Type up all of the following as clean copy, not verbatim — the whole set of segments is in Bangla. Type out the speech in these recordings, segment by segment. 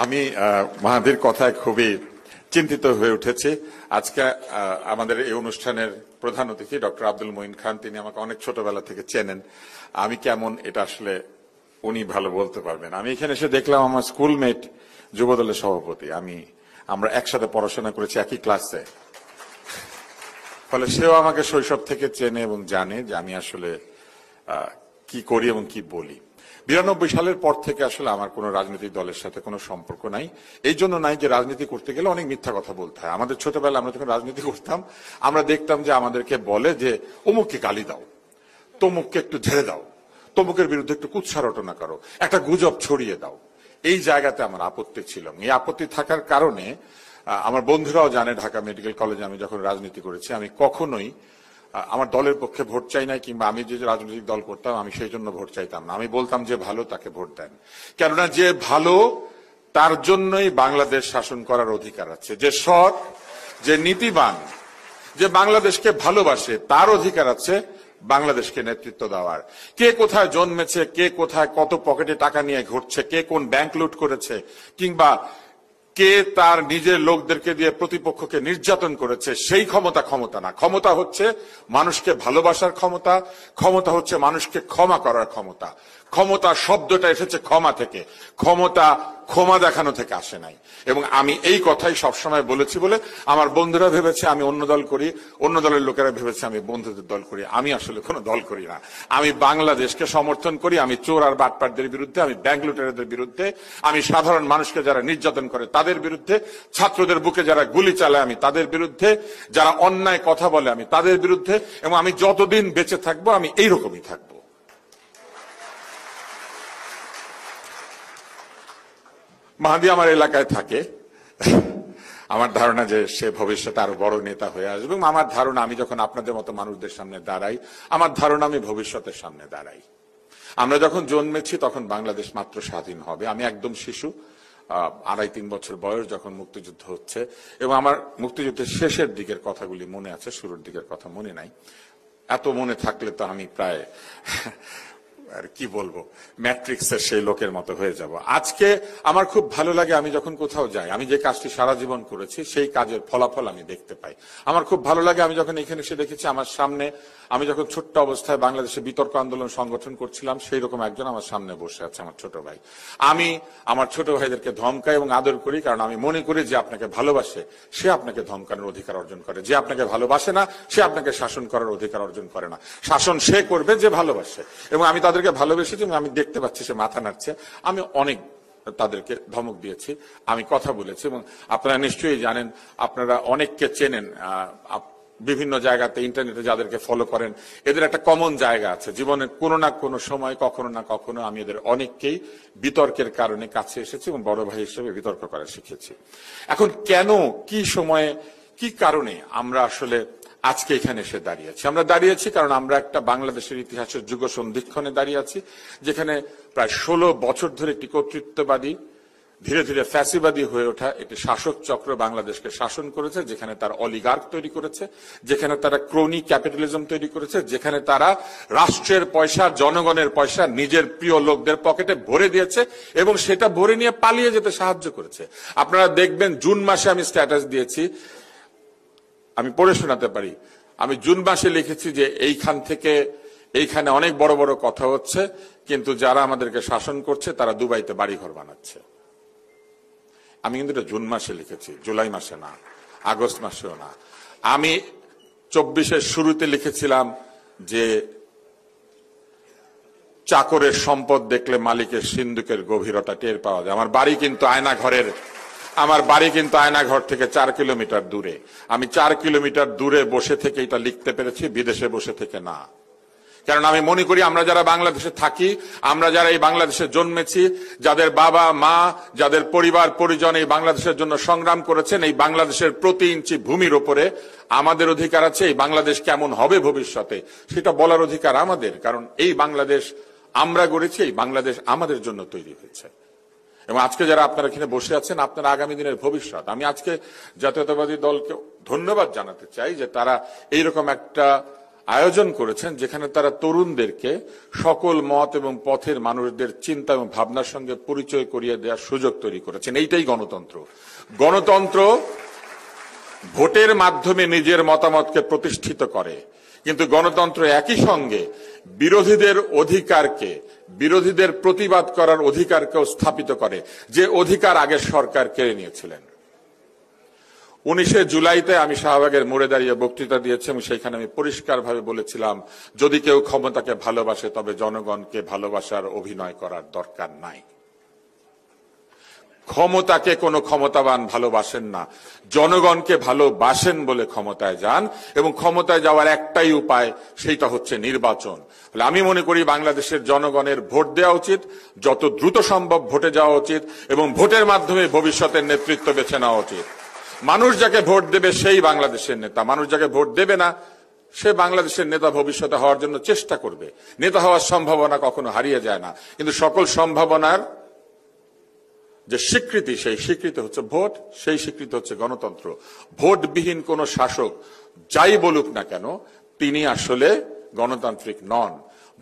আমি মাহাদির কথায় খুবই চিন্তিত হয়ে উঠেছি। আজকে আমাদের এই অনুষ্ঠানের প্রধান অতিথি ডক্টর আব্দুল মঈন খান, তিনি আমাকে অনেক ছোটবেলা থেকে চেনেন। আমি কেমন এটা আসলে উনি ভালো বলতে পারবেন। আমি এখানে এসে দেখলাম আমার স্কুলমেট যুবদলের সভাপতি, আমরা একসাথে পড়াশোনা করেছি একই ক্লাসে, ফলে সেও আমাকে শৈশব থেকে চেনে এবং জানে যে আমি আসলে কি করি এবং কি বলি। 92 সালের পর থেকে আসলে আমার কোনো রাজনৈতিক দলের সাথে কোনো সম্পর্ক নাই। এই জন্য নাই যে রাজনীতি করতে গেলে অনেক মিথ্যা কথা বলতে হয়। আমাদের ছোটবেলায় আমরা যখন রাজনীতি করতাম, আমরা দেখতাম যে আমাদেরকে বলে যে অমুককে গালি দাও, তমুককে একটু ঝেড়ে দাও, তমুকের বিরুদ্ধে একটু কুৎসা রটনা করো, একটা গুজব ছড়িয়ে দাও। এই জায়গাতে আমার আপত্তি ছিল। এই আপত্তি থাকার কারণে আমার বন্ধুরাও জানে, ঢাকা মেডিকেল কলেজে আমি যখন রাজনীতি করেছি, আমি কখনোই আমার দলের পক্ষে ভোট চাই নাই, কিংবা আমি যে রাজনৈতিক দল করতাম আমি সেই জন্য ভোট চাইতাম না। আমি বলতাম যে ভালো তাকে ভোট দেন, কেননা যে ভালো তার জন্যই বাংলাদেশ শাসন করার অধিকার আছে। যে সৎ, যে নীতিবান, যে বাংলাদেশকে ভালোবাসে, তার অধিকার আছে বাংলাদেশকে নেতৃত্ব দেওয়ার। কে কোথায় জন্মেছে, কে কোথায় কত পকেটে টাকা নিয়ে ঘুরছে, কে কোন ব্যাংক লুট করেছে, কিংবা কে তার নিজের লোকদেরকে দিয়ে প্রতিপক্ষকে নির্যাতন করেছে, সেই ক্ষমতা না। ক্ষমতা হচ্ছে মানুষকে ভালোবাসার ক্ষমতা, ক্ষমতা হচ্ছে মানুষকে ক্ষমা করার ক্ষমতা। ক্ষমতা শব্দটা এসেছে ক্ষমা থেকে, ক্ষমতা ক্ষমা দেখানো থেকে আসে নাই। এবং আমি এই কথাই সবসময় বলেছি বলে আমার বন্ধুরা ভেবেছে আমি অন্য দল করি, অন্য দলের লোকেরা ভেবেছে আমি বন্ধুদের দল করি। আমি আসলে কোনো দল করি না। আমি বাংলাদেশকে সমর্থন করি। আমি চোর আর বাটপারদের বিরুদ্ধে, আমি ব্যাংক লুটেরাদের বিরুদ্ধে, আমি সাধারণ মানুষকে যারা নির্যাতন করে তাদের বিরুদ্ধে, ছাত্রদের বুকে যারা গুলি চালায় আমি তাদের বিরুদ্ধে, যারা অন্যায় কথা বলে আমি তাদের বিরুদ্ধে, এবং আমি যতদিন বেঁচে থাকবো আমি এইরকমই থাকবো। মাহাদি আমার এলাকায় থাকে। আমার ধারণা যে সে ভবিষ্যতে আরো বড় নেতা হয়ে আসবে, এবং আমার ধারণা আমি যখন আপনাদের মতো মানুষদের সামনে দাঁড়াই, আমার ধারণা আমি ভবিষ্যতের সামনে দাঁড়াই। আমরা যখন জন্মেছি তখন বাংলাদেশ মাত্র স্বাধীন হবে। আমি একদম শিশু, 2.5-3 বছর বয়স যখন মুক্তিযুদ্ধ হচ্ছে, এবং আমার মুক্তিযুদ্ধের শেষের দিকের কথাগুলি মনে আছে, শুরুর দিকের কথা মনে নাই। এত মনে থাকলে তো আমি প্রায় আর কি বলবো, ম্যাট্রিক্সের সেই লোকের মতো হয়ে যাব। আজকে আমার খুব ভালো লাগে, আমি যখন কোথাও যাই, আমি যে কাজটি সারা জীবন করেছি সেই কাজের ফলাফল আমি দেখতে পাই। আমার খুব ভালো লাগে, আমি যখন এখানে এসে দেখেছি আমার সামনে, আমি যখন ছোট্ট অবস্থায় বাংলাদেশে বিতর্ক আন্দোলন সংগঠন করছিলাম, সেই রকম একজন আমার সামনে বসে আছে, আমার ছোট ভাই। আমি আমার ছোট ভাইদেরকে ধমকাই এবং আদর করি, কারণ আমি মনে করি যে আপনাকে ভালোবাসে সে আপনাকে ধমকানোর অধিকার অর্জন করে, যে আপনাকে ভালোবাসে না সে আপনাকে শাসন করার অধিকার অর্জন করে না। শাসন সে করবে যে ভালোবাসে, এবং আমি তাদেরকে ভালোবেসেছি। আমি দেখতে পাচ্ছি সে মাথা নাড়ছে। আমি অনেক তাদেরকে ধমক দিয়েছি, আমি কথা বলেছি, এবং আপনারা নিশ্চয়ই জানেন, আপনারা অনেককে চেনেন, বিভিন্ন জায়গাতে ইন্টারনেটে যাদেরকে ফলো করেন, এদের একটা কমন জায়গা আছে জীবনে, কোনো না কোনো সময় কখনো না কখনো আমি এদের অনেককেই বিতর্কের কারণে কাছে এসেছি এবং বড় ভাই হিসেবে বিতর্ক করা শিখেছি। এখন কেন, কি সময়ে, কি কারণে আমরা আসলে আজকে এখানে এসে দাঁড়িয়েছি? আমরা দাঁড়িয়েছি কারণ আমরা একটা বাংলাদেশের ইতিহাসের যুগ সন্ধিক্ষণে দাঁড়িয়ে আছি, যেখানে প্রায় 16 বছর ধরে একটি কর্তৃত্ববাদী, ধীরে ধীরে ফ্যাসিবাদী হয়ে ওঠা একটি শাসক চক্র বাংলাদেশকে শাসন করেছে, যেখানে তারা অলিগার্ক তৈরি করেছে, যেখানে তারা ক্রোনি ক্যাপিটালিজম তৈরি করেছে, যেখানে তারা রাষ্ট্রের পয়সা, জনগণের পয়সা নিজের প্রিয় লোকদের পকেটে ভরে দিয়েছে এবং সেটা ভরে নিয়ে পালিয়ে যেতে সাহায্য করেছে। আপনারা দেখবেন, জুন মাসে আমি স্ট্যাটাস দিয়েছি, আমি পড়ে শোনাতে পারি। আমি জুন মাসে লিখেছি যে এইখানে অনেক বড় বড় কথা হচ্ছে, কিন্তু যারা আমাদেরকে শাসন করছে তারা দুবাইতে বাড়িঘর বানাচ্ছে। আমি কিন্তু এটা জুন মাসে লিখেছি, জুলাই মাসে না, আগস্ট মাসেও না। আমি 24-এর শুরুতে লিখেছিলাম যে চাকরের সম্পদ দেখলে মালিকের সিন্দুকের গভীরতা টের পাওয়া যায়। আমার বাড়ি কিন্তু আয়নাঘর থেকে 4 কিলোমিটার দূরে। আমি 4 কিলোমিটার দূরে বসে থেকে এটা লিখতে পেরেছি, বিদেশে বসে থেকে না। কারণ আমি মনে করি আমরা যারা বাংলাদেশে থাকি, আমরা যারা এই বাংলাদেশে জন্মেছি, যাদের বাবা মা, যাদের পরিবার পরিজন এই বাংলাদেশের জন্য সংগ্রাম করেছেন, এই বাংলাদেশের প্রতি ইঞ্চি ভূমির ওপরে আমাদের অধিকার আছে। এই বাংলাদেশ কেমন হবে ভবিষ্যতে সেটা বলার অধিকার আমাদের, কারণ এই বাংলাদেশ আমরা গড়েছি, এই বাংলাদেশ আমাদের জন্য তৈরি হয়েছে। এবং আজকে যারা আপনারা এখানে বসে আছেন, আপনারা আগামী দিনের ভবিষ্যৎ। আমি আজকে জাতীয়তাবাদী দলকে ধন্যবাদ জানাতে চাই যে তারা এইরকম একটা আয়োজন করেছেন, যেখানে তারা তরুণদেরকে সকল মত এবং পথের মানুষদের চিন্তা এবং ভাবনার সঙ্গে পরিচয় করিয়ে দেওয়ার সুযোগ তৈরি করেছেন। এইটাই গণতন্ত্র। গণতন্ত্র ভোটের মাধ্যমে নিজের মতামতকে প্রতিষ্ঠিত করে, কিন্তু গণতন্ত্র একই সঙ্গে বিরোধীদের অধিকারকে, বিরোধীদের প্রতিবাদ করার অধিকারকেও স্থাপিত করে, যে অধিকার আগের সরকার কেড়ে নিয়েছিলেন। 19 জুলাইতে আমি শাহবাগের মোড়ে দাঁড়িয়ে বক্তৃতা দিয়েছি এবং সেইখানে আমি পরিষ্কারভাবে বলেছিলাম, যদি কেউ ক্ষমতাকে ভালোবাসে তবে জনগণকে ভালোবাসার অভিনয় করার দরকার নাই। ক্ষমতাকে কোনো ক্ষমতাবান ভালোবাসেন না, জনগণকে ভালোবাসেন বলে ক্ষমতায় যান, এবং ক্ষমতায় যাওয়ার একটাই উপায়, সেইটা হচ্ছে নির্বাচন। আমি মনে করি বাংলাদেশের জনগণের ভোট দেওয়া উচিত, যত দ্রুত সম্ভব ভোটে যাওয়া উচিত, এবং ভোটের মাধ্যমে ভবিষ্যতের নেতৃত্ব বেছে নেওয়া উচিত। মানুষ যাকে ভোট দেবে সেই বাংলাদেশের নেতা, মানুষ যাকে ভোট দেবে না সে বাংলাদেশের নেতা ভবিষ্যতে হওয়ার জন্য চেষ্টা করবে। নেতা হওয়ার সম্ভাবনা কখনো হারিয়ে যায় না, কিন্তু সকল সম্ভাবনার যে স্বীকৃতি, সেই স্বীকৃতি হচ্ছে ভোট, সেই স্বীকৃতি হচ্ছে গণতন্ত্র। ভোটবিহীন কোন শাসক যাই বলুক না কেন, তিনি আসলে গণতান্ত্রিক নন।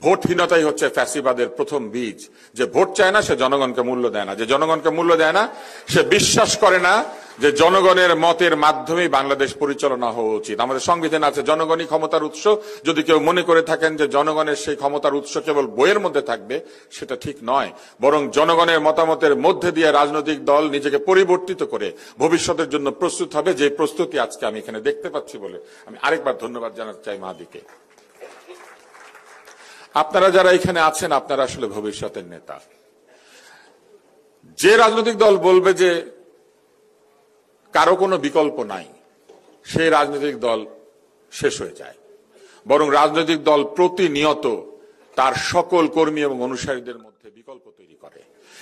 ভোটহীনতাই হচ্ছে ফ্যাসিবাদের প্রথম বীজ। যে ভোট চায় না সে জনগণকে মূল্য দেয় না, যে জনগণকে মূল্য দেয় না সে বিশ্বাস করে না যে জনগণের মতের মাধ্যমেই বাংলাদেশ পরিচালনা হওয়া উচিত। আমাদের সংবিধান আছে জনগণই ক্ষমতার উৎস। যদি কেউ মনে করে থাকেন যে জনগণের সেই ক্ষমতার উৎস কেবল বইয়ের মধ্যে থাকবে, সেটা ঠিক নয়। বরং জনগণের মতামতের মধ্যে দিয়ে রাজনৈতিক দল নিজেকে পরিবর্তিত করে ভবিষ্যতের জন্য প্রস্তুত হবে, যে প্রস্তুতি আজকে আমি এখানে দেখতে পাচ্ছি বলে আমি আরেকবার ধন্যবাদ জানাতে চাই মাহাদিকে। আপনারা যারা এখানে আছেন, আপনারা আসলে ভবিষ্যতের নেতা। যে রাজনৈতিক দল বলবে যে কারো কোনো বিকল্প নাই, সেই রাজনৈতিক দল শেষ হয়ে যায়। বরং রাজনৈতিক দল প্রতিনিয়ত তার সকল কর্মী এবং অনুসারীদের মধ্যে বিকল্প তৈরি করে।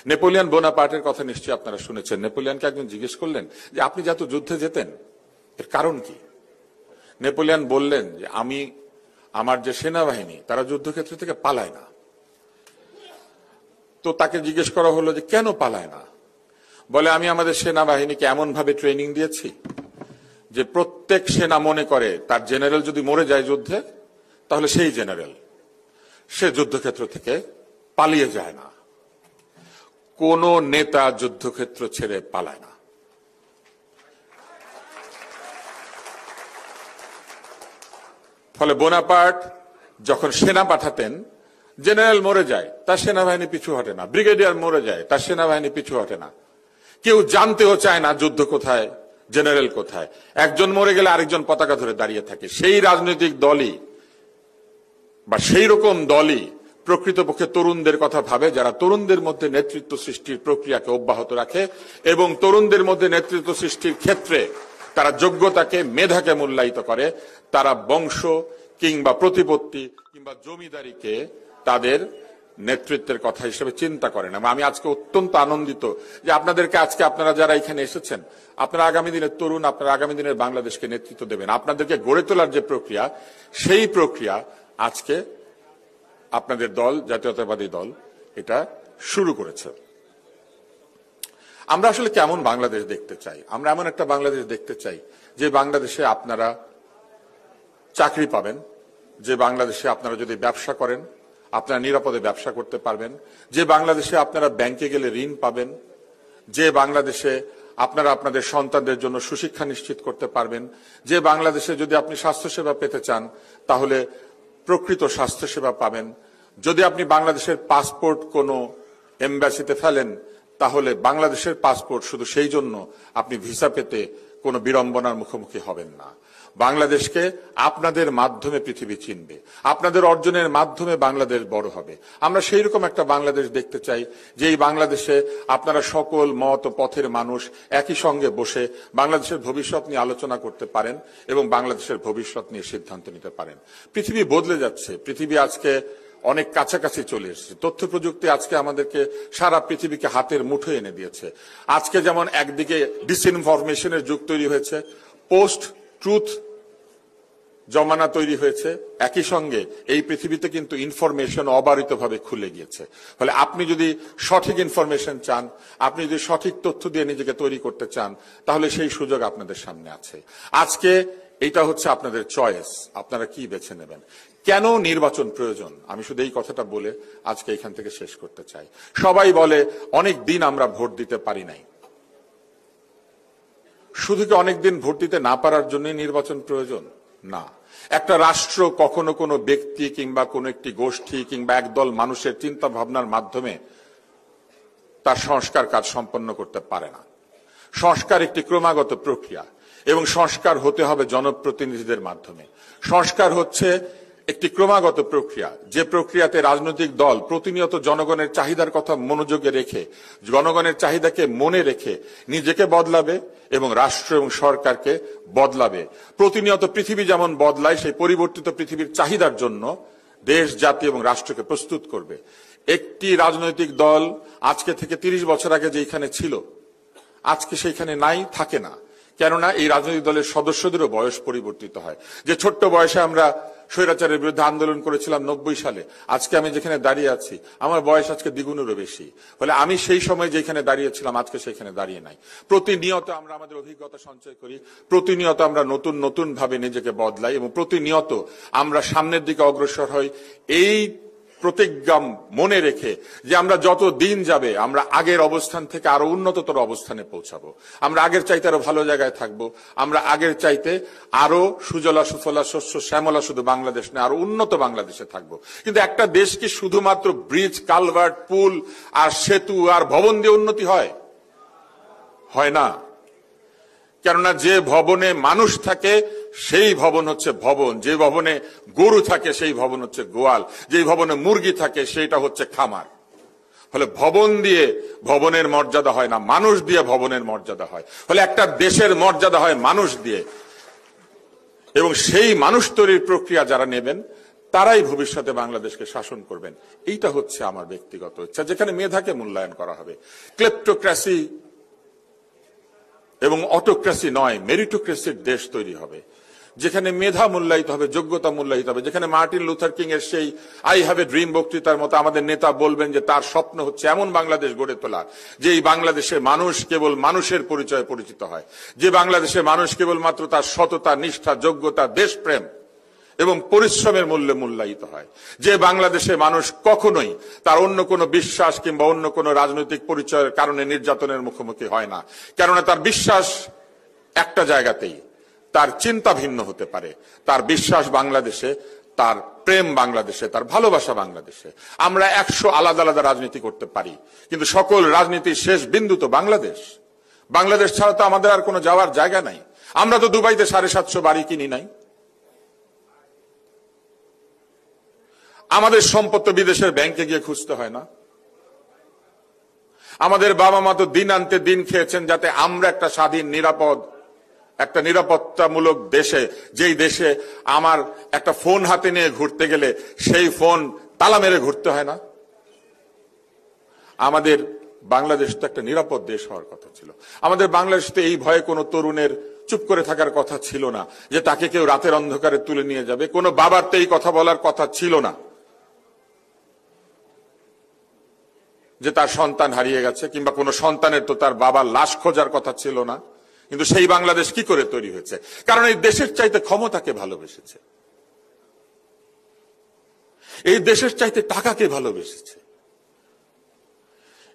নেপোলিয়ন বোনাপার্টের কথা নিশ্চয়ই আপনারা শুনেছেন। নেপোলিয়নকে একজন জিজ্ঞেস করলেন যে আপনি যত যুদ্ধে যেতেন এর কারণ কি? নেপোলিয়ন বললেন যে আমার যে সেনাবাহিনী তারা যুদ্ধক্ষেত্র থেকে পালায় না। তো তাকে জিজ্ঞেস করা হলো যে কেন পালায় না? বলে, আমি আমাদের সেনাবাহিনীকে এমন ভাবে ট্রেনিং দিয়েছি যে প্রত্যেক সেনা মনে করে তার জেনারেল যদি মরে যায় যুদ্ধে, তাহলে সেই জেনারেল সে যুদ্ধক্ষেত্র থেকে পালিয়ে যায় না। কোন নেতা যুদ্ধক্ষেত্র ছেড়ে পালায় না। ফলে বোনাপার্ট যখন সেনা পাঠাতেন, জেনারেল মরে যায় তার সেনাবাহিনী পিছু হটে না, ব্রিগেডিয়ার মরে যায় তার সেনাবাহিনী পিছু হটে না। কেউ জানতেও চায় না যুদ্ধ কোথায়, জেনারেল কোথায়। একজন মরে গেলে আরেকজন পতাকা ধরে দাঁড়িয়ে থাকে। সেই রাজনৈতিক দলই বা সেই রকম দলই প্রকৃতপক্ষে তরুণদের কথা ভাবে, যারা তরুণদের মধ্যে নেতৃত্ব সৃষ্টির প্রক্রিয়াকে অব্যাহত রাখে এবং তরুণদের মধ্যে নেতৃত্ব সৃষ্টির ক্ষেত্রে তারা যোগ্যতাকে, মেধাকে মূল্যায়িত করে। তারা বংশ কিংবা প্রতিপত্তি কিংবা জমিদারিকে তাদের নেতৃত্বের কথা হিসেবে চিন্তা করেন। আমি আজকে অত্যন্ত আনন্দিত যে আপনাদেরকে আজকে, আপনারা যারা এখানে এসেছেন, আপনারা আগামী দিনের তরুণ, আপনারা আগামী দিনের বাংলাদেশকে নেতৃত্ব দেবেন। আপনাদেরকে গড়ে তোলার যে প্রক্রিয়া, সেই প্রক্রিয়া আজকে আপনাদের দল, জাতীয়তাবাদী দল, এটা শুরু করেছে। আমরা আসলে কেমন বাংলাদেশ দেখতে চাই? আমরা এমন একটা বাংলাদেশ দেখতে চাই যে বাংলাদেশে আপনারা চাকরি পাবেন, যে বাংলাদেশে আপনারা যদি ব্যবসা করেন আপনারা নিরাপদে ব্যবসা করতে পারবেন, যে বাংলাদেশে আপনারা ব্যাংকে গেলে ঋণ পাবেন, যে বাংলাদেশে আপনারা আপনাদের সন্তানদের জন্য সুশিক্ষা নিশ্চিত করতে পারবেন, যে বাংলাদেশে যদি আপনি স্বাস্থ্যসেবা পেতে চান তাহলে প্রকৃত স্বাস্থ্যসেবা পাবেন, যদি আপনি বাংলাদেশের পাসপোর্ট কোনো এমবাসিতে ফেলেন তাহলে বাংলাদেশের পাসপোর্ট শুধু সেই জন্য আপনি ভিসা পেতে কোনো বিড়ম্বনার মুখোমুখি হবেন না। বাংলাদেশকে আপনাদের মাধ্যমে পৃথিবী চিনবে, আপনাদের অর্জনের মাধ্যমে বাংলাদেশ বড় হবে। আমরা সেই রকম একটা বাংলাদেশ দেখতে চাই, যে এই বাংলাদেশে আপনারা সকল মত ও পথের মানুষ একই সঙ্গে বসে বাংলাদেশের ভবিষ্যৎ নিয়ে আলোচনা করতে পারেন এবং বাংলাদেশের ভবিষ্যৎ নিয়ে সিদ্ধান্ত নিতে পারেন। পৃথিবী বদলে যাচ্ছে, পৃথিবী আজকে অনেক কাছাকাছি চলে এসেছে। তথ্য প্রযুক্তি আজকে আমাদেরকে সারা পৃথিবীকে হাতের মুঠোয় এনে দিয়েছে। আজকে যেমন একদিকে ডিসইনফরমেশনের যুগ তৈরি হয়েছে, পোস্ট ট্রুথ জমানা তৈরি হয়েছে, একই সঙ্গে এই পৃথিবীতে কিন্তু ইনফরমেশন অবারিতভাবে খুলে গিয়েছে। ফলে আপনি যদি সঠিক ইনফরমেশন চান, আপনি যদি সঠিক তথ্য দিয়ে নিজেকে তৈরি করতে চান, তাহলে সেই সুযোগ আপনাদের সামনে আছে। আজকে এইটা হচ্ছে আপনাদের চয়েস, আপনারা কি বেছে নেবেন। কেন নির্বাচন প্রয়োজন, আমি শুধু এই কথাটা বলে আজকে এখান থেকে শেষ করতে চাই। সবাই বলে অনেক দিন আমরা ভোট দিতে পারি নাই। শুধু কি অনেক দিন ভোট দিতে না পারার জন্যই নির্বাচন প্রয়োজন? না। একটা রাষ্ট্র কখনো কোনো ব্যক্তি কিংবা কোনো একটি গোষ্ঠী কিংবা একদল মানুষের চিন্তা ভাবনার মাধ্যমে তার সংস্কার কাজ সম্পন্ন করতে পারে না। সংস্কার একটি ক্রমাগত প্রক্রিয়া এবং সংস্কার হতে হবে জনপ্রতিনিধিদের মাধ্যমে। সংস্কার হচ্ছে একটি ক্রমাগত প্রক্রিয়া, যে প্রক্রিয়াতে রাজনৈতিক দল প্রতিনিয়ত জনগণের চাহিদার কথা মনোযোগে রেখে, জনগণের চাহিদাকে মনে রেখে নিজেকে বদলাবে এবং রাষ্ট্র এবং সরকারকে বদলাবে। প্রতিনিয়ত পৃথিবী যেমন বদলায়, সেই পরিবর্তিত পৃথিবীর চাহিদার জন্য দেশ, জাতি এবং রাষ্ট্রকে প্রস্তুত করবে। একটি রাজনৈতিক দল আজকে থেকে 30 বছর আগে যেখানে ছিল আজকে সেইখানে নাই, থাকে না। কেননা এই রাজনৈতিক দলের সদস্যদেরও বয়স পরিবর্তিত হয়। যে ছোট্ট বয়সে আমরা স্বৈরাচারের বিরুদ্ধে আন্দোলন করেছিলাম 90 সালে, আজকে আমি যেখানে দাঁড়িয়ে আছি আমার বয়স আজকে দ্বিগুণেরও বেশি। ফলে আমি সেই সময় যেখানে দাঁড়িয়েছিলাম আজকে সেখানে দাঁড়িয়ে নাই। প্রতিনিয়ত আমরা আমাদের অভিজ্ঞতা সঞ্চয় করি, প্রতিনিয়ত আমরা নতুন নতুন ভাবে নিজেকে বদলাই এবং প্রতিনিয়ত আমরা সামনের দিকে অগ্রসর হই, এই প্রতিজ্ঞা মনে রেখে যে আমরা যত দিন যাবে আমরা আগের অবস্থান থেকে আরো উন্নততর অবস্থানে পৌঁছাবো, আমরা আগের চাইতে আরো ভালো জায়গায় থাকবো, আমরা আগের চাইতে আরো সুজলা সুফলা শস্য শ্যামলা শুধু বাংলাদেশ না আরো উন্নত বাংলাদেশে থাকবো। কিন্তু একটা দেশ কি শুধুমাত্র ব্রিজ, কালভার্ট, পুল আর সেতু আর ভবন দিয়ে উন্নতি হয়? হয় না। কেননা যে ভবনে মানুষ থাকে সেই ভবন হচ্ছে ভবন, যে ভবনে গরু থাকে সেই ভবন হচ্ছে গোয়াল, যে ভবনে মুরগি থাকে সেইটা হচ্ছে খামার। ফলে ভবন দিয়ে ভবনের মর্যাদা হয় না, মানুষ দিয়ে ভবনের মর্যাদা হয়। ফলে একটা দেশের মর্যাদা হয় মানুষ দিয়ে, এবং সেই মানুষ তৈরির প্রক্রিয়া যারা নেবেন তারাই ভবিষ্যতে বাংলাদেশকে শাসন করবেন। এইটা হচ্ছে আমার ব্যক্তিগত ইচ্ছা, যেখানে মেধাকে মূল্যায়ন করা হবে। ক্লেপ্টোক্রেসি এবং অটোক্রেসি নয়, মেরিটোক্রেসির দেশ তৈরি হবে, যেখানে মেধা মূল্যায়িত হবে, যোগ্যতা মূল্যায়িত হবে, যেখানে মার্টিন লুথার কিং এর সেই আই হ্যাভ এ ড্রিম বক্তৃতার মতো আমাদের নেতা বলবেন যে তার স্বপ্ন হচ্ছে এমন বাংলাদেশ গড়ে তোলা যে এই বাংলাদেশের মানুষ কেবল মানুষের পরিচয়ে পরিচিত হয়, যে বাংলাদেশের মানুষ কেবলমাত্র তার সততা, নিষ্ঠা, যোগ্যতা, দেশপ্রেম এবং পরিশ্রমের মূল্যে মূল্যায়িত হয়, যে বাংলাদেশে মানুষ কখনোই তার অন্য কোনো বিশ্বাস কিংবা অন্য কোনো রাজনৈতিক পরিচয়ের কারণে নির্যাতনের মুখোমুখি হয় না। কেননা তার বিশ্বাস একটা জায়গাতেই, তার চিন্তা ভিন্ন হতে পারে, তার বিশ্বাস বাংলাদেশে, তার প্রেম বাংলাদেশে, তার ভালোবাসা বাংলাদেশে। আমরা 100 আলাদা আলাদা রাজনীতি করতে পারি, কিন্তু সকল রাজনীতির শেষ বিন্দু তো বাংলাদেশ। বাংলাদেশ ছাড়া তো আমাদের আর কোনো যাওয়ার জায়গা নাই। আমরা তো দুবাইতে 750 বাড়ি কিনি নাই, আমাদের সম্পদ তো বিদেশের ব্যাংকে গিয়ে খুঁজতে হয় না। আমাদের বাবা মা তো দিন আনতে দিন খেয়েছেন যাতে আমরা একটা স্বাধীন, নিরাপদ, একটা নিরাপত্তামূলক দেশে, যেই দেশে আমার একটা ফোন হাতে নিয়ে ঘুরতে গেলে সেই ফোন তালা মেরে ঘুরতে হয় না। আমাদের বাংলাদেশ তো একটা নিরাপদ দেশ হওয়ার কথা ছিল। আমাদের বাংলাদেশে এই ভয়ে কোনো তরুণের চুপ করে থাকার কথা ছিল না যে তাকে কেউ রাতের অন্ধকারে তুলে নিয়ে যাবে। কোনো বাবার তো এই কথা বলার কথা ছিল না যে তার সন্তান হারিয়ে গেছে, কিংবা কোনো সন্তানের তো তার বাবার লাশ খোঁজার কথা ছিল না। কিন্তু সেই বাংলাদেশ কি করে তৈরি হয়েছে? কারণ এই দেশের চাইতে ক্ষমতাকে ভালোবেসেছে, এই দেশের চাইতে টাকাকে ভালোবেসেছে,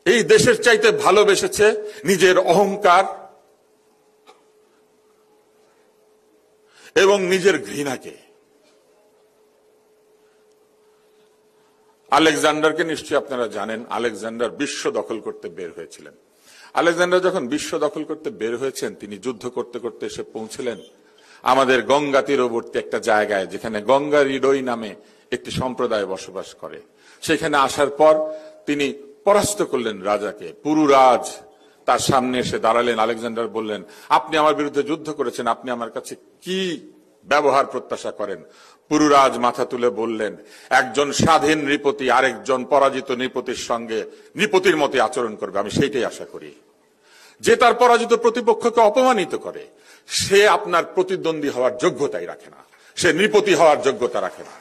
এই দেশের চাইতে ভালোবেসেছে নিজের অহংকার এবং নিজের ঘৃণাকে। আলেকজান্ডারকে নিশ্চয়ই আপনারা জানেন। আলেকজান্ডার বিশ্ব দখল করতে বের হয়েছিলেন। আলেকজান্ডার যখন বিশ্ব দখল করতে বের হয়েছেন, তিনি যুদ্ধ করতে করতে এসে পৌঁছলেন আমাদের গঙ্গা তীরবর্তী একটা জায়গায়, যেখানে গঙ্গা হৃদয় নামে একটি সম্প্রদায় বসবাস করে। সেখানে আসার পর তিনি পরাস্ত করলেন রাজাকে। পুরুরাজ তার সামনে এসে দাঁড়ালেন। আলেকজান্ডার বললেন, আপনি আমার বিরুদ্ধে যুদ্ধ করেছেন, আপনি আমার কাছে কি ব্যবহার প্রত্যাশা করেন? পুরুরাজ মাথা তুলে বললেন, একজন স্বাধীন নৃপতি আরেকজন পরাজিত নৃপতির সঙ্গে নৃপতির মতে আচরণ করবে, আমি সেইটাই আশা করি। যে তার পরাজিত প্রতিপক্ষকে অপমানিত করে সে আপনার প্রতিদ্বন্দ্বী হওয়ার যোগ্যতাই রাখে না, সে নৃপতি হওয়ার যোগ্যতা রাখে না।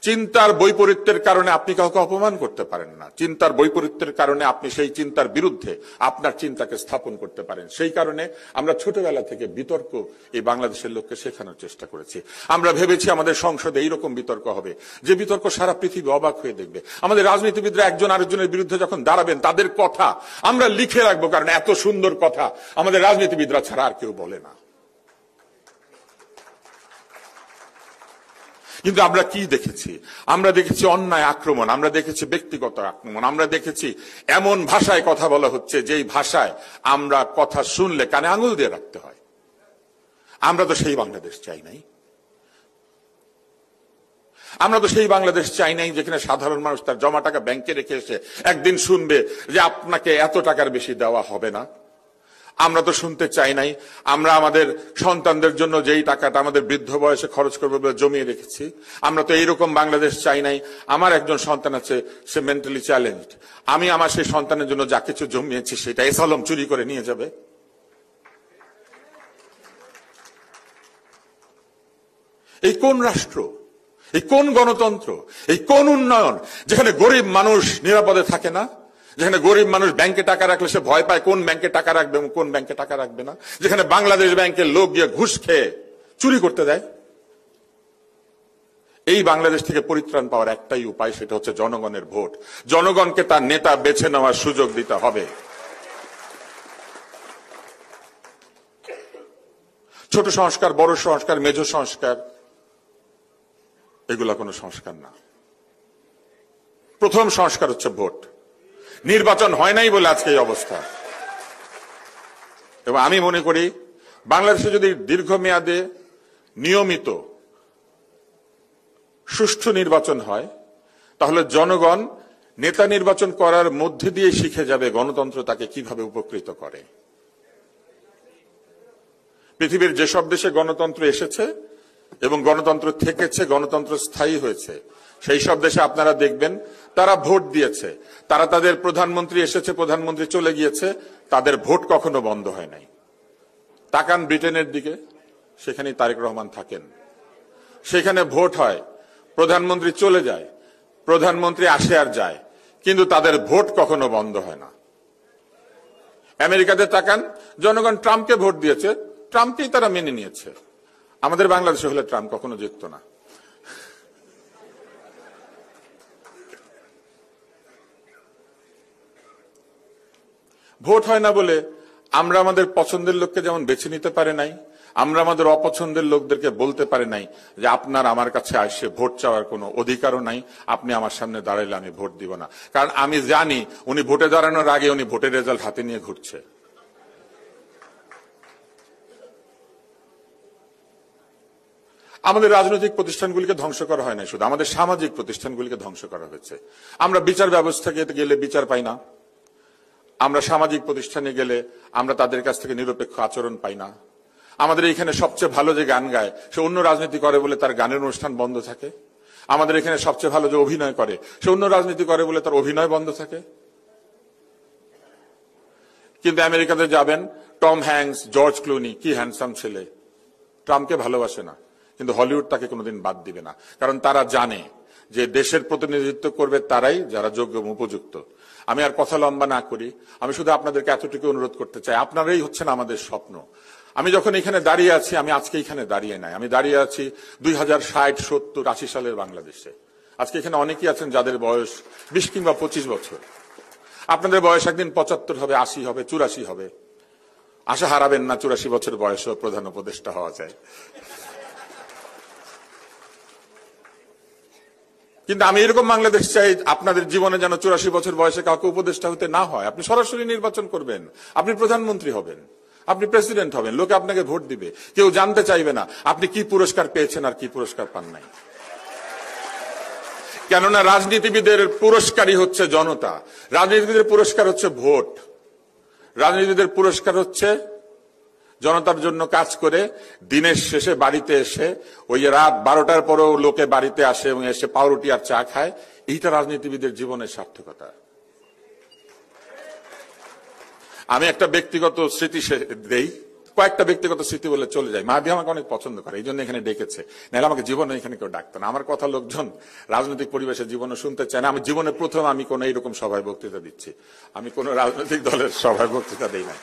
চিন্তার বৈপরীত্যের কারণে আপনি কাউকে অপমান করতে পারেন না। চিন্তার বৈপরীত্যের কারণে আপনি সেই চিন্তার বিরুদ্ধে আপনার চিন্তাকে স্থাপন করতে পারেন। সেই কারণে আমরা ছোটবেলা থেকে বিতর্ক এই বাংলাদেশের লোককে শেখানোর চেষ্টা করেছি। আমরা ভেবেছি আমাদের সংসদে এইরকম বিতর্ক হবে যে বিতর্ক সারা পৃথিবী অবাক হয়ে দেখবে। আমাদের রাজনীতিবিদরা একজন আরেকজনের বিরুদ্ধে যখন দাঁড়াবেন তাদের কথা আমরা লিখে রাখবো, কারণ এত সুন্দর কথা আমাদের রাজনীতিবিদরা ছাড়া আর কেউ বলে না। কিন্তু আমরা কি দেখেছি? আমরা দেখেছি অন্যায় আক্রমণ, আমরা দেখেছি ব্যক্তিগত আক্রমণ, আমরা দেখেছি এমন ভাষায় কথা বলা হচ্ছে যেই ভাষায় আমরা কথা শুনলে কানে আঙুল দিয়ে রাখতে হয়। আমরা তো সেই বাংলাদেশ চাই নাই। আমরা তো সেই বাংলাদেশ চাই নাই যেখানে সাধারণ মানুষ তার জমা টাকা ব্যাংকে রেখে এসে একদিন শুনবে যে আপনাকে এত টাকার বেশি দেওয়া হবে না। আমরা তো শুনতে চাই নাই আমরা আমাদের সন্তানদের জন্য যেই টাকাটা আমাদের বৃদ্ধ বয়সে খরচ করবে বলে জমিয়ে রেখেছি। আমরা তো এইরকম বাংলাদেশ চাই নাই আমার একজন সন্তান আছে, সে মেন্টালি চ্যালেঞ্জড, আমি আমার সেই সন্তানের জন্য যা কিছু জমিয়েছি সেটা এসালম চুরি করে নিয়ে যাবে। এই কোন রাষ্ট্র, এই কোন গণতন্ত্র, এই কোন উন্নয়ন যেখানে গরিব মানুষ নিরাপদে থাকে না, যেখানে গরিব মানুষ ব্যাংকে টাকা রাখলে সে ভয় পায় কোন ব্যাংকে টাকা রাখবে এবং কোন ব্যাংকে টাকা রাখবে না, যেখানে বাংলাদেশ ব্যাংকের লোক গিয়ে ঘুষ খেয়ে চুরি করতে দেয়। এই বাংলাদেশ থেকে পরিত্রাণ পাওয়ার একটাই উপায়, সেটা হচ্ছে জনগণের ভোট। জনগণকে তার নেতা বেছে নেওয়ার সুযোগ দিতে হবে। ছোট সংস্কার, বড় সংস্কার, মেজর সংস্কার, এগুলা কোনো সংস্কার না। প্রথম সংস্কার হচ্ছে ভোট। নির্বাচন হয় নাই বলে আজকে এই অবস্থা। এবং আমি মনে করি বাংলাদেশে যদি দীর্ঘমেয়াদে নিয়মিত সুষ্ঠু নির্বাচন হয় তাহলে জনগণ নেতা নির্বাচন করার মধ্যে দিয়ে শিখে যাবে গণতন্ত্র তাকে কিভাবে উপকৃত করে। পৃথিবীর যেসব দেশে গণতন্ত্র এসেছে এবং গণতন্ত্র থেকেছে, গণতন্ত্র স্থায়ী হয়েছে, সেই সব দেশে আপনারা দেখবেন তারা ভোট দিয়েছে, তারা তাদের প্রধানমন্ত্রী এসেছে, প্রধানমন্ত্রী চলে গিয়েছে, তাদের ভোট কখনো বন্ধ হয় নাই। তাকান ব্রিটেনের দিকে, সেখানে তারেক রহমান থাকেন, সেখানে ভোট হয়, প্রধানমন্ত্রী চলে যায়, প্রধানমন্ত্রী আসে আর যায়, কিন্তু তাদের ভোট কখনো বন্ধ হয় না। আমেরিকাতে তাকান, জনগণ ট্রাম্পকে ভোট দিয়েছে, ট্রাম্পকেই তারা মেনে নিয়েছে। আমাদের বাংলাদেশে হলে ট্রাম্প কখনো জিততো না। ভোট হয় না বলে আমরা আমাদের পছন্দের লোককে যেমন বেছে নিতে পারে নাই, আমরা আমাদের অপছন্দের লোকদেরকে বলতে পারে নাই যে আপনার আমার কাছে আসে ভোট চাওয়ার কোনো অধিকারও নাই, আপনি আমার সামনে দাঁড়াইলে আমি ভোট দিব না। কারণ আমি জানি উনি ভোটে দাঁড়ানোর আগে উনি ভোটের রেজাল্ট হাতে নিয়ে ঘুরছে। আমাদের রাজনৈতিক প্রতিষ্ঠানগুলিকে ধ্বংস করা হয় না, শুধু আমাদের সামাজিক প্রতিষ্ঠানগুলিকে ধ্বংস করা হয়েছে। আমরা বিচার ব্যবস্থাকে গেলে বিচার পাই না, আমরা সামাজিক প্রতিষ্ঠানে গেলে আমরা তাদের কাছ থেকে নিরপেক্ষ আচরণ পাই না। আমাদের এখানে সবচেয়ে ভালো যে গান গায় সে অন্য রাজনীতি করে বলে তার গানের অনুষ্ঠান বন্ধ থাকে। আমাদের এখানে সবচেয়ে ভালো যে অভিনয় করে সে অন্য রাজনীতি করে বলে তার অভিনয় বন্ধ থাকে। কিন্তু আমেরিকাতে যাবেন, টম হ্যাঙ্কস, জর্জ ক্লুনি, কি হ্যান্ডসাম ছেলে, ট্রাম্পকে ভালোবাসে না, কিন্তু হলিউড তাকে কোনোদিন বাদ দিবে না। কারণ তারা জানে যে দেশের প্রতিনিধিত্ব করবে তারাই যারা যোগ্য এবং উপযুক্ত। আমি আর কথা লম্বা না করি, আমি শুধু আপনাদেরকে এতটুকু অনুরোধ করতে চাই, আপনারাই হচ্ছেন আমাদের স্বপ্ন। আমি যখন এখানে দাঁড়িয়ে আছি, আমি আজকে এখানে দাঁড়িয়ে নাই, আমি দাঁড়িয়ে আছি 2060, 70, 80 সালের বাংলাদেশে। আজকে এখানে অনেকেই আছেন যাদের বয়স 20 কিংবা 25 বছর। আপনাদের বয়স একদিন 75 হবে, 80 হবে, 84 হবে। আশা হারাবেন না, 84 বছর বয়সেও প্রধান উপদেষ্টা হওয়া যায়। কিন্তু আমি এরকম বাংলাদেশ চাই আপনাদের জীবনে যেন 84 বছর বয়সে কাউকে উপদেষ্টা হতে না হয়। আপনি সরাসরি নির্বাচন করবেন, আপনি প্রধানমন্ত্রী হবেন, আপনি প্রেসিডেন্ট হবেন, লোকে আপনাকে ভোট দিবে, কেউ জানতে চাইবে না আপনি কি পুরস্কার পেয়েছেন আর কি পুরস্কার পান নাই। কেননা রাজনীতিবিদের পুরস্কারই হচ্ছে জনতা, রাজনীতিবিদের পুরস্কার হচ্ছে ভোট, রাজনীতিবিদের পুরস্কার হচ্ছে জনতার জন্য কাজ করে দিনের শেষে বাড়িতে এসে ওই রাত 12টার পরেও লোকে বাড়িতে আসে এবং এসে পাউরুটি আর চা খায়। এইটা রাজনীতিবিদের জীবনের সার্থকতা। আমি একটা ব্যক্তিগত স্মৃতি দেই। কয়েকটা ব্যক্তিগত স্মৃতি বলে চলে যায়। মাহাদি আমাকে অনেক পছন্দ করে, এই জন্য এখানে ডেকেছে, নাহলে আমাকে জীবনে এখানে কেউ ডাকতো না। আমার কথা লোকজন রাজনৈতিক পরিবেশে জীবনে শুনতে চায় না। আমি জীবনে প্রথম আমি কোন এইরকম সভায় বক্তৃতা দিচ্ছি, আমি কোন রাজনৈতিক দলের সভায় বক্তৃতা দিই না।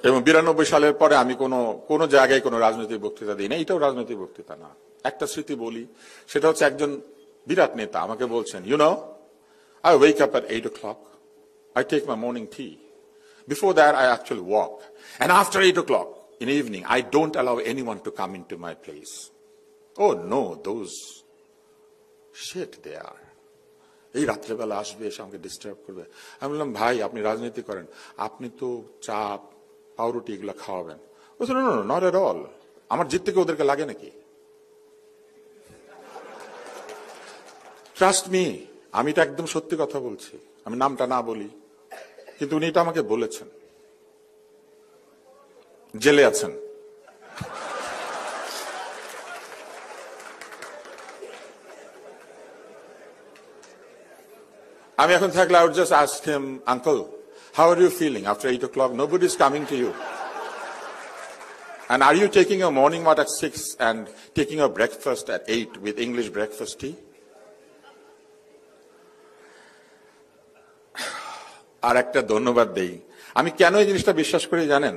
এবং 92 সালের পরে আমি কোন জায়গায় কোনো রাজনৈতিক বক্তৃতা দিই না, এটাও রাজনৈতিক বক্তৃতা না। একটা স্মৃতি বলি, সেটা হচ্ছে একজন বিরাট নেতা আমাকে বলছেন, I wake up at 8 o'clock, I take my morning tea. Before that, I actually walk. And after 8 o'clock in the evening, I don't allow anyone to come into my place. Oh no, those shit they are. এই রাত্রেবেলা আসবে, এসে আমাকে ডিস্টার্ব করবে। আমি বললাম, ভাই আপনি রাজনীতি করেন, আপনি তো চা পাউরুটি এগুলো খাওয়াবেন। বলছে, নো, নট এট অল। আমার জিত থেকে ওদেরকে লাগে নাকি? ট্রাস্ট মি, আমি তো একদম সত্যি কথা বলছি, আমি নামটা না বলি, কিন্তু উনি এটা আমাকে বলেছেন। জেলে আছেন। আমি এখন থাকলে I would just ask him, uncle, how are you feeling after 8 o'clock? Nobody is coming to you. And are you taking a morning walk at 6 and taking a breakfast at 8 with English breakfast tea? আর একটা ধন্যবাদ দেই, আমি কেন এই জিনিসটা বিশ্বাস করি জানেন?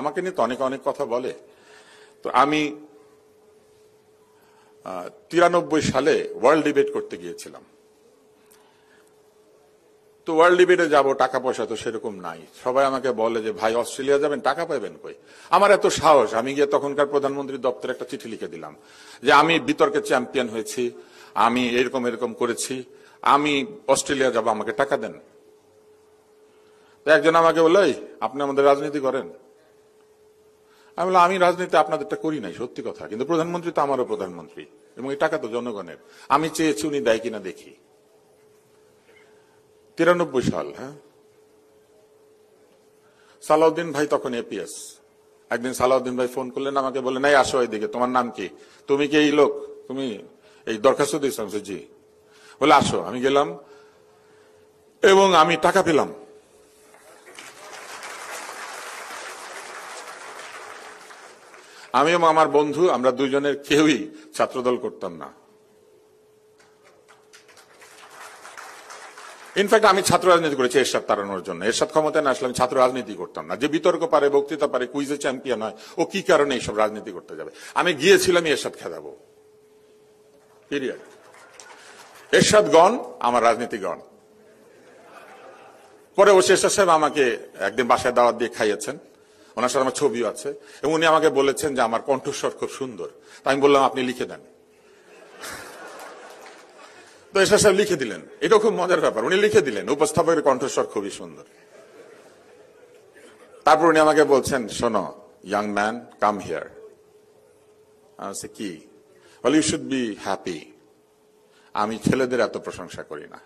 আমাকে নিয়ে তো অনেক কথা বলে। তো আমি 93 সালে ওয়ার্ল্ড ডিবেট করতে গিয়েছিলাম। তো ওয়ার্ল্ড ডিবেটে যাবো, টাকা পয়সা তো সেরকম নাই। সবাই আমাকে বলে যে ভাই অস্ট্রেলিয়া যাবেন, টাকা পাবেন কই? আমার এত সাহস, আমি গিয়ে তখনকার প্রধানমন্ত্রীর দপ্তরে একটা চিঠি লিখে দিলাম যে আমি বিতর্কে চ্যাম্পিয়ন হয়েছি, আমি এরকম করেছি, আমি অস্ট্রেলিয়া যাব, আমাকে টাকা দেন। একজন আমাকে বলল, আপনি আমাদের রাজনীতি করেন? আমি বললাম, আমি রাজনীতি আপনাদেরটা করি নাই, সত্যি কথা, কিন্তু প্রধানমন্ত্রী তো আমারও প্রধানমন্ত্রী, এবং এই টাকা তো জনগণের। আমি চেয়েছি উনি দেয় কিনা দেখি। 93 সাল, হ্যাঁ। সালাউদ্দিন ভাই তখন এপিএস। একদিন সালাউদ্দিন ভাই ফোন করলেন আমাকে, বললেন, এই আসো এইদিকে, তোমার নাম কি? তুমি কি এই লোক? তুমি এই দরখাস্ত দিয়েছ? জি। বলে আসো। আমি গেলাম এবং আমি টাকা পেলাম। আমি এবং আমার বন্ধু, আমরা দুইজনের কেউই ছাত্রদল করতাম না। ইনফ্যাক্ট আমি ছাত্র রাজনীতি করেছি এরশাদ তাড়ানোর জন্য। এরশাদ ক্ষমতায় না আসলে আমি ছাত্র রাজনীতি করতাম না। যে বিতর্ক পারে, বক্তৃতা পারে, কুইজে চ্যাম্পিয়ন হয়, ও কি কারণে এইসব রাজনীতি করতে যাবে? আমি গিয়েছিলাম এরশাদ খেদাবো, পিরিয়ড। এরশাদ গণ, আমার রাজনীতি গণ। পরে ও এরশাদ সাহেব আমাকে একদিন বাসায় দাওয়াত দিয়ে খাইয়েছেন, ওনার সাথে আমার ছবিও আছে, এবং উনি আমাকে বলেছেন যে আমার কণ্ঠস্বর খুব সুন্দর। তাই আমি বললাম, আপনি লিখে দেন। তো এরশাদ সাহেব লিখে দিলেন। এটা খুব মজার ব্যাপার, উনি লিখে দিলেন, উপস্থাপকের কণ্ঠস্বর খুবই সুন্দর। তারপর উনি আমাকে বলছেন, শোনো ইয়াং ম্যান, কাম হিয়ার। কি? বলে, ইউ শুড বি হ্যাপি। আমি ছেলেদের এত প্রশংসা করি না।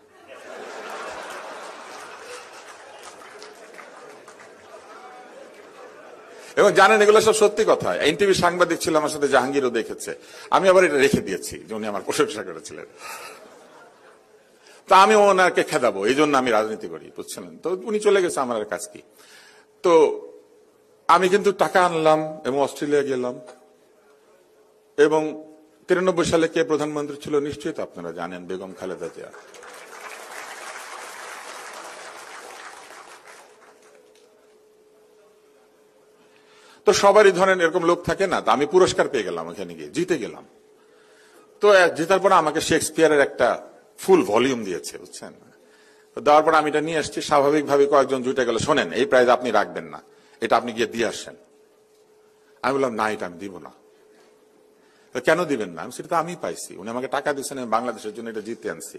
এবং জানেন, এগুলো সব সত্যি কথা। এনটিভি সাংবাদিক ছিল আমার সাথে, জাহাঙ্গীরও দেখেছে। আমি আবার এটা রেখে দিয়েছি যে উনি আমার প্রশংসা করেছিলেন। তা আমি ওনাকে খেদাবো, এই জন্য আমি রাজনীতি করি, বুঝছেন? তো উনি চলে গেছে, আমার কাজ কি? তো আমি কিন্তু টাকা আনলাম এবং অস্ট্রেলিয়া গেলাম। এবং 93 সালে কে প্রধানমন্ত্রী ছিল নিশ্চয়ই তো আপনারা জানেন, বেগম খালেদা জিয়া। তো সবারই ধরেন এরকম লোক থাকে না। তো আমি পুরস্কার পেয়ে গেলাম, ওখানে গিয়ে জিতে গেলাম। তো জেতার পর আমাকে শেক্সপিয়ারের একটা ফুল ভলিউম দিয়েছে, বুঝছেন? দেওয়ার পর আমি এটা নিয়ে আসছি। স্বাভাবিকভাবে কয়েকজন জুটে গেল, শোনেন, এই প্রাইজ আপনি রাখবেন না, এটা আপনি গিয়ে দিয়ে আসেন। আমি বললাম, না, এটা আমি দিব না। কেন দিবেন না? সেটা তো আমি পাইছি, উনি আমাকে টাকা দিচ্ছেন, আমি বাংলাদেশের জন্য এটা জিতে আনছি,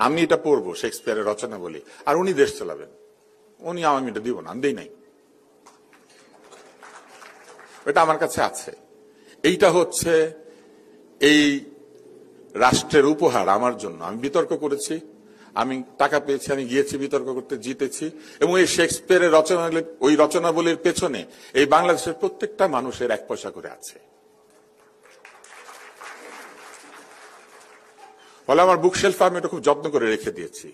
আমি এটা পড়বো, শেক্সপিয়ারের রচনা বলি, আর উনি দেশ চালাবেন। আমি এটা দিব না, আমি দিই নাই। এটা আমার কাছে আছে। এইটা হচ্ছে এই রাষ্ট্রের উপহার আমার জন্য। আমি বিতর্ক করেছি, আমি টাকা পেয়েছি, আমি গিয়েছি বিতর্ক করতে, জিতেছি। এবং এই শেক্সপিয়ারের ওই রচনাবলীর পেছনে এই বাংলাদেশের প্রত্যেকটা মানুষের 1 পয়সা করে আছে। ফলে আমার বুকশেলফে আমি এটা খুব যত্ন করে রেখে দিয়েছি,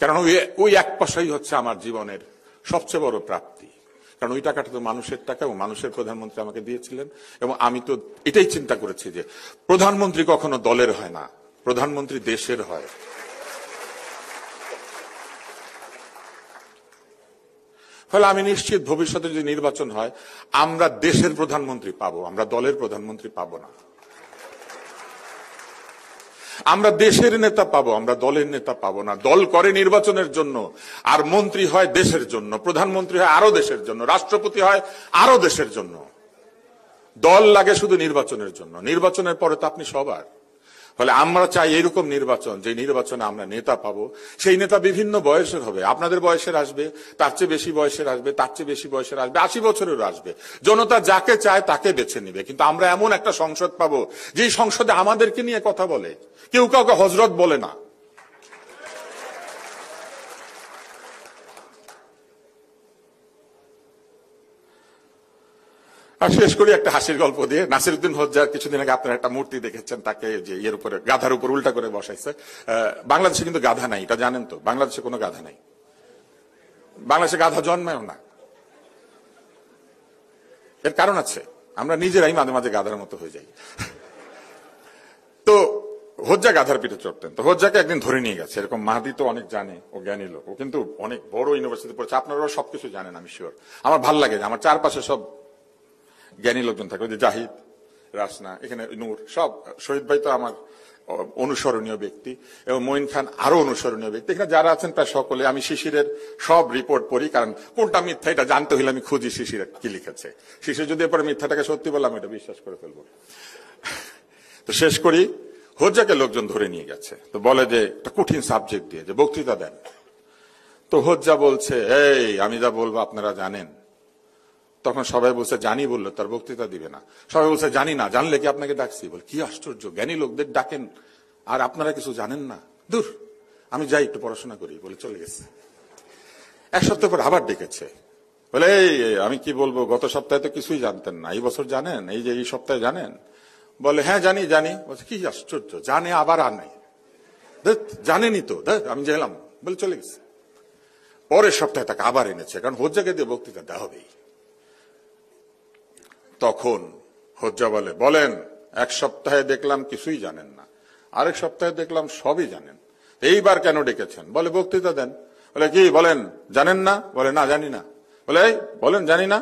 কারণ ওই 1 পয়সাই হচ্ছে আমার জীবনের সবচেয়ে বড় প্রাপ্তি। কারণ ওই টাকাটা তো মানুষের টাকা এবং মানুষের প্রধানমন্ত্রী আমাকে দিয়েছিলেন। এবং আমি তো এটাই চিন্তা করেছি যে প্রধানমন্ত্রী কখনো দলের হয় না, প্রধানমন্ত্রী দেশের হয়। ফলে আমি নিশ্চিত ভবিষ্যতে যদি নির্বাচন হয় আমরা দেশের প্রধানমন্ত্রী পাবো, আমরা দলের প্রধানমন্ত্রী পাবো না। আমরা দেশের নেতা পাবো, আমরা দলের নেতা পাবো না। দল করে নির্বাচনের জন্য, আর মন্ত্রী হয় দেশের জন্য, প্রধানমন্ত্রী হয় আরো দেশের জন্য, রাষ্ট্রপতি হয় আরো দেশের জন্য। দল লাগে শুধু নির্বাচনের জন্য, নির্বাচনের পরে তো আপনি সবার। ফলে আমরা চাই এরকম নির্বাচন, যে নির্বাচনে আমরা নেতা পাবো। সেই নেতা বিভিন্ন বয়সের হবে, আপনাদের বয়সের আসবে, তার চেয়ে বেশি বয়সের আসবে, তার চেয়ে বেশি বয়সের আসবে, 80 বছরেরও আসবে। জনতা যাকে চায় তাকে বেছে নিবে। কিন্তু আমরা এমন একটা সংসদ পাবো যে সংসদে আমাদেরকে নিয়ে কথা বলে, কেউ কাউকে হজরত বলে না। আর শেষ করি একটা হাসির গল্প দিয়ে। নাসিরউদ্দিন হোজ্জার কিছুদিন আগে আপনারা একটা মূর্তি দেখেছেন, তাকে যে ইয়ের উপরে, গাধার উপর উল্টা করে বসাইছে। বাংলাদেশে কিন্তু গাধা নাই, এটা জানেন তো? বাংলাদেশে কোনো গাধা নাই, বাংলাদেশে গাধা জন্মায়ও না। এর কারণ আছে, আমরা নিজেরাই মাঝে মাঝে গাধার মতো হয়ে যাই। তো হোজ্জা গাধার পিঠে চড়তেন, তো হোজ্জাকে একদিন ধরে নিয়ে গেছে। এরকম মাহাদি তো অনেক জানে, ও জ্ঞানী লোক, ও কিন্তু অনেক বড় ইউনিভার্সিটি পড়েছে, আপনারাও সবকিছু জানেন আমি শিওর। আমার ভাল লাগে যে আমার চারপাশে সব জ্ঞানী লোকজন থাকে, ওই যে জাহিদ, রাসনা, এখানে নূর, সব। শহীদ ভাই তো আমার অনুসরণীয় ব্যক্তি, এবং মঈন খান আরো অনুসরণীয় ব্যক্তি। এখানে যারা আছেন প্রায় সকলে। আমি শিশিরের সব রিপোর্ট পড়ি, কারণ কোনটা মিথ্যা এটা জানতে হলে আমি খুঁজি শিশির কি লিখেছে। শিশির যদি এরপরে মিথ্যাটাকে সত্যি বললাম, এটা বিশ্বাস করে ফেলবো। তো শেষ করি, হোজ্জাকে লোকজন ধরে নিয়ে গেছে, তো বলে যে একটা কঠিন সাবজেক্ট দিয়ে যে বক্তৃতা দেন। তো হোজ্জা বলছে, এই আমি যা বলবো আপনারা জানেন? তখন সবাই বলছে জানি, বললো তার বক্তৃতা দিবে না। সবাই বলছে জানি না, জানলে কি আপনাকে ডাকছি? বল কি আশ্চর্য, জ্ঞানী লোকদের ডাকেন আর আপনারা কিছু জানেন না, দূর আমি যাই একটু পড়াশোনা করি, বলে চলে গেছে। এক সপ্তাহ পর আবার ডেকেছে, বলে এই আমি কি বলবো, গত সপ্তাহে তো কিছুই জানতেন না, এই বছর জানেন, এই যে এই সপ্তাহে জানেন? বলে হ্যাঁ জানি জানি। বলছে কি আশ্চর্য, জানে আবার আনে, জানেনি তো, আমি গেলাম, বলে চলে গেছে। পরের সপ্তাহে তাকে আবার এনেছে, কারণ হোজ্জাকে দিয়ে বক্তৃতা দেওয়া হবেই। তখন হোজ্জা বলে, বলেন এক সপ্তাহে দেখলাম কিছুই জানেন না, আরেক সপ্তাহে দেখলাম সবই জানেন, এইবার কেন ডেকেছেন? বলে বক্তৃতা দেন। বলে কি বলেন, জানেন না? বলে না জানি না। বলে বলেন জানি না।